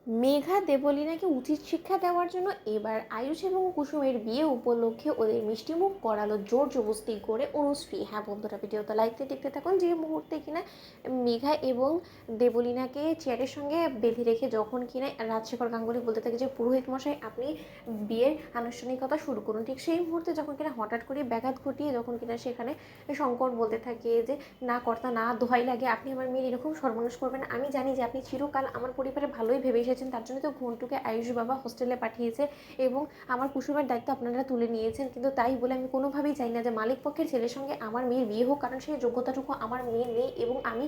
মেঘা দেবলীনাকে উচিত শিক্ষা দেওয়ার জন্য এবার আয়ুষ এবং কুসুমের বিয়ে উপলক্ষে ওদের মিষ্টিমুখ করালো জোর জবস্তি করে অনুশ্রী। হ্যাঁ বন্ধুরা, ভিডিওটা লাইক দিয়ে দেখতে থাকুন। যে মুহূর্তে কিনা মেঘা এবং দেবলীনাকে চেয়ারের সঙ্গে বেঁধে রেখে যখন কিনা রাজশেখর গাঙ্গুলি বলতে থাকে যে পুরোহিত মশাই আপনি বিয়ের আনুষ্ঠানিকতা শুরু করুন, ঠিক সেই মুহূর্তে যখন কিনা হঠাৎ করে ব্যাঘাত ঘটিয়ে যখন কিনা সেখানে শঙ্কর বলতে থাকে যে না কর্তা, না দোহাই লাগে, আপনি আমার মেয়ের এরকম সর্বনাশ করবেন। আমি জানি যে আপনি চিরকাল আমার পরিবারে ভালোই ভেবে এসেছেন, তার জন্য তো ঘন্টুকে আয়ুষ বাবা হোস্টেলে পাঠিয়েছে এবং আমার কুসুমের দায়িত্ব আপনারা তুলে নিয়েছেন, কিন্তু তাই বলে আমি কোনোভাবেই চাই না যে মালিক পক্ষের ছেলের সঙ্গে আমার মেয়ের বিয়ে হোক, কারণ সেই যোগ্যতাটুকু আমার মেয়ের নেই এবং আমি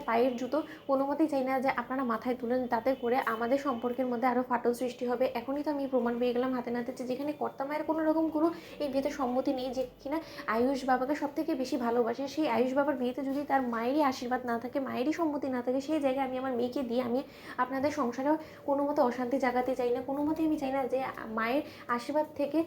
পায়ের জুতো কোনো মতেই চাই না যে আপনারা মাথায় তুলেন, তাতে করে আমাদের সম্পর্কের মধ্যে আরও ফাটল সৃষ্টি হবে। এখনই তো আমি প্রমাণ পেয়ে গেলাম হাতে নাতে যে যেখানে কর্তা মায়ের কোনো রকম কোনো এই বিয়েতে সম্মতি নেই, যে কিনা আয়ুষ বাবাকে সব থেকে বেশি ভালোবাসে, সেই আয়ুষ বাবার বিয়েতে যদি তার মায়েরই আশীর্বাদ না থাকে, মায়েরই সম্মতি না থাকে, সেই জায়গায় আমি আমার মেয়েকে দিয়ে আমি আপনাদের সংসারেও কোনো মতে অশান্তি জাগাতে চাই না। কোনো মতে আমি চাই না যে মায়ের আশীর্বাদ থেকে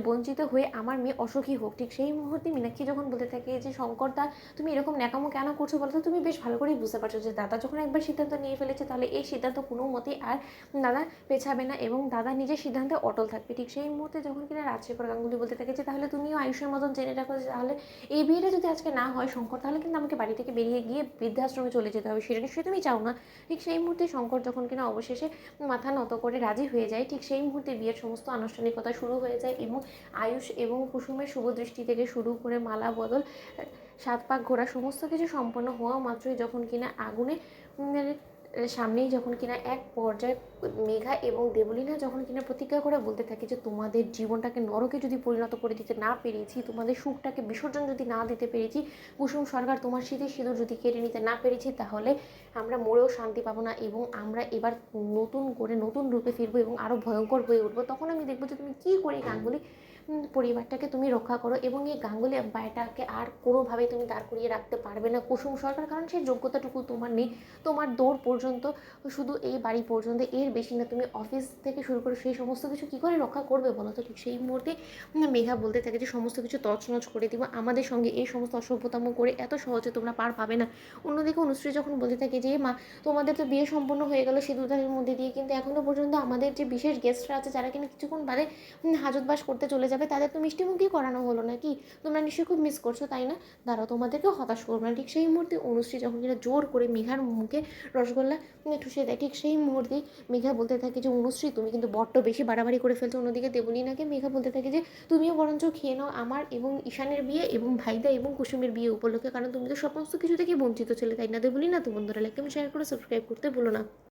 বঞ্চিত হয়ে আমার মেয়ে অসুখী হোক। ঠিক সেই মুহূর্তে মীনাক্ষী যখন বলতে থাকে যে শঙ্করদা তুমি এরকম ন্যাকামো কেন করছো বলো তো, তুমি বেশ ভালো করেই বুঝতে পারছো যে দাদা যখন একবার সিদ্ধান্ত নিয়ে ফেলেছে তাহলে এই সিদ্ধান্ত কোনো মতেই আর দাদা পেছাবে না এবং দাদা নিজের সিদ্ধান্তে অটল থাকবে। ঠিক সেই মুহূর্তে যখন কিনা রাজশেখর গাঙ্গুলি বলতে থাকে যে তাহলে তুমিও আয়ুষের মতন জেনে রাখো যে তাহলে এই বিয়েটা যদি আজকে না হয় শঙ্কর, তাহলে কিন্তু আমাকে বাড়ি থেকে বেরিয়ে গিয়ে বৃদ্ধাশ্রমে চলে যেতে হবে, সেটা নিশ্চয়ই তুমি চাও না। ঠিক সেই মুহূর্তে শঙ্কর যখন কিনা অবশেষে মাথা নত করে রাজি হয়ে যায়, ঠিক সেই মুহূর্তে বিয়ের সমস্ত আনুষ্ঠানিকতা শুরু হয়ে যায় এবং আয়ুষ এবং কুসুমের শুভ দৃষ্টি থেকে শুরু করে মালা বদল, সাত পাক ঘোরা সমস্ত কিছু সম্পন্ন হওয়া মাত্রই যখন কিনা আগুনে সামনেই যখন কিনা এক পর্যায়ে মেঘা এবং দেবলীনা যখন কিনা প্রতিজ্ঞা করে বলতে থাকে যে তোমাদের জীবনটাকে নরকে যদি পরিণত করে দিতে না পেরেছি, তোমাদের সুখটাকে বিসর্জন যদি না দিতে পেরেছি, কুসুম সরকার তোমার শীতের সিঁদুর যদি কেড়ে নিতে না পেরেছি, তাহলে আমরা মরেও শান্তি পাবো না এবং আমরা এবার নতুন করে নতুন রূপে ফিরবো এবং আরও ভয়ঙ্কর হয়ে উঠবো। তখন আমি দেখবো যে তুমি কী করে গাঙ্গুলি পরিবারটাকে তুমি রক্ষা করো এবং এই গাঙ্গুলি এম্পায়ারটাকে আর কোনোভাবেই তুমি দাঁড় করিয়ে রাখতে পারবে না কুসুম সরকার, কারণ সেই যোগ্যতাটুকু তোমার নেই। তোমার দৌড় পর্যন্ত শুধু এই বাড়ি পর্যন্ত, এর বেশি না। তুমি অফিস থেকে শুরু করে সেই সমস্ত কিছু কী করে রক্ষা করবে বলো তো। ঠিক সেই মুহূর্তে মেঘা বলতে থাকে যে সমস্ত কিছু তছনছ করে দিব, আমাদের সঙ্গে এই সমস্ত অসভ্যতাম করে এত সহজে তোমরা পার পাবে না। অন্যদিকে অনুশ্রী যখন বলতে থাকে যে মা তোমাদের তো বিয়ে সম্পন্ন হয়ে গেল সিঁদুরদানের মধ্যে দিয়ে, কিন্তু এখনও পর্যন্ত আমাদের যে বিশেষ গেস্টরা আছে যারা কিনা কিছুক্ষণ বাদে হাজতবাস করতে চলে যাবে, তাদের তো মিষ্টিমুখই করানো হলো না। কি তোমরা নিশ্চয়ই খুব মিস করছো তাই না, দাঁড়াও তোমাদেরকেও হতাশ করবো না। ঠিক সেই মুহূর্তে অনুশ্রী যখন কিনা জোর করে মেঘার মুখে রসগোল্লা ঠুসে দেয়, ঠিক সেই মুহূর্তেই মেঘা বলতে থাকে যে অনুশ্রী তুমি কিন্তু বড্ড বেশি বাড়াবাড়ি করে ফেলছো। অন্যদিকে দেবলীনাকে মেঘা বলতে থাকে যে তুমিও বরঞ্চ খেয়ে নাও আমার এবং ঈশানের বিয়ে এবং ভাইদা এবং কুসুমের বিয়ে উপলক্ষে, কারণ তুমি তো সমস্ত কিছু থেকে বঞ্চিত ছেলে তাই না দেবলীনা। তো বন্ধুরা লাইক এবং শেয়ার করে সাবস্ক্রাইব করতে ভুলো না।